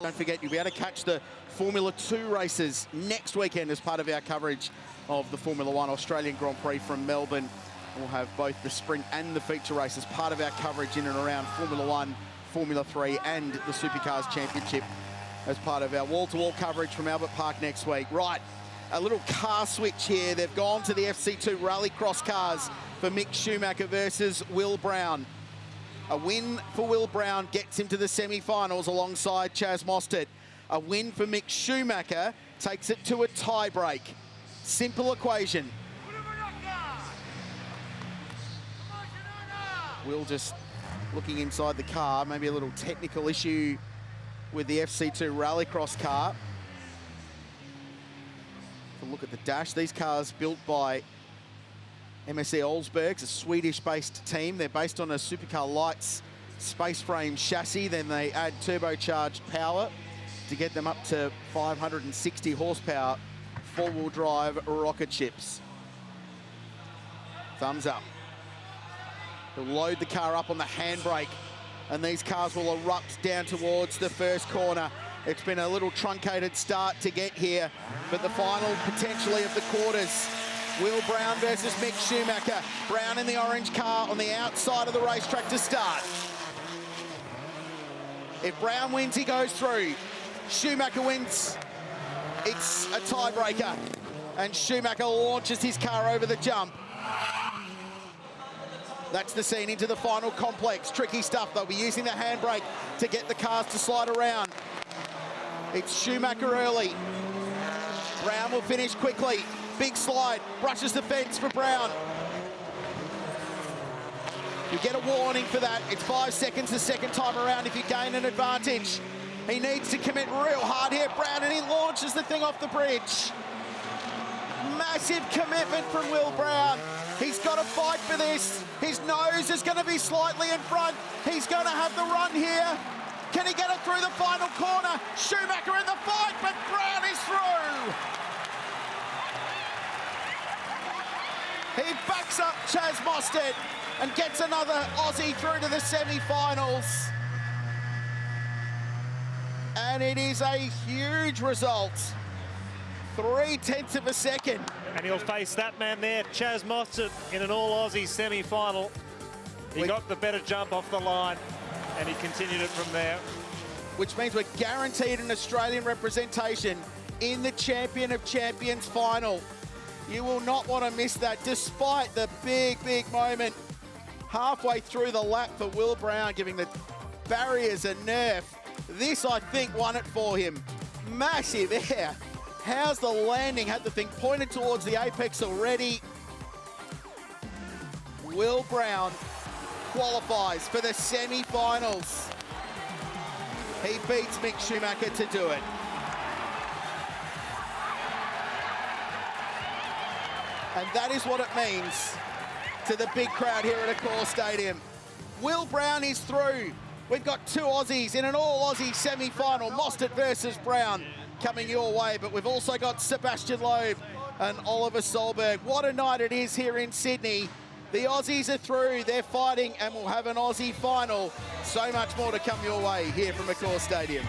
Don't forget, you'll be able to catch the Formula 2 races next weekend as part of our coverage of the Formula 1 Australian Grand Prix from Melbourne. We'll have both the sprint and the feature race as part of our coverage in and around Formula 1, Formula 3 and the Supercars Championship as part of our wall-to-wall coverage from Albert Park next week. Right, a little car switch here. They've gone to the FC2 Rallycross cars for Mick Schumacher versus Will Brown. A win for Will Brown gets him to the semi-finals alongside Chaz Mostert. A win for Mick Schumacher takes it to a tie-break. Simple equation. Will just looking inside the car, maybe a little technical issue with the FC2 Rallycross car. Have a look at the dash. These cars built by MSC Olsbergs, a Swedish-based team. They're based on a Supercar Lights space frame chassis. Then they add turbocharged power to get them up to 560 horsepower, four-wheel drive rocket ships. Thumbs up. He'll load the car up on the handbrake, and these cars will erupt down towards the first corner. It's been a little truncated start to get here, but the final potentially of the quarters. Will Brown versus Mick Schumacher. Brown in the orange car on the outside of the racetrack to start. If Brown wins, he goes through. Schumacher wins, it's a tiebreaker. And Schumacher launches his car over the jump. That's the scene into the final complex. Tricky stuff. They'll be using the handbrake to get the cars to slide around. It's Schumacher early. Brown will finish quickly. Big slide, brushes the fence for Brown. You get a warning for that. It's 5 seconds the second time around if you gain an advantage. He needs to commit real hard here, Brown, and he launches the thing off the bridge. Massive commitment from Will Brown. He's got to fight for this. His nose is going to be slightly in front. He's going to have the run here. Can he get it through the final corner? Schumacher in the fight, but Brown is through. He backs up Chaz Mostert and gets another Aussie through to the semi-finals. And it is a huge result. 0.3 of a second. And he'll face that man there, Chaz Mostert, in an all-Aussie semi-final. He got the better jump off the line, and he continued it from there. Which means we're guaranteed an Australian representation in the Champion of Champions final. You will not want to miss that, despite the big, big moment halfway through the lap for Will Brown, giving the barriers a nerf. This, I think, won it for him. Massive air. How's the landing? Had the thing pointed towards the apex already. Will Brown qualifies for the semi-finals. He beats Mick Schumacher to do it. And that is what it means to the big crowd here at Accor Stadium. Will Brown is through. We've got two Aussies in an all-Aussie semi-final, Mostert versus Brown, coming your way. But we've also got Sebastian Loeb and Oliver Solberg. What a night it is here in Sydney. The Aussies are through, they're fighting, and we'll have an Aussie final. So much more to come your way here from Accor Stadium.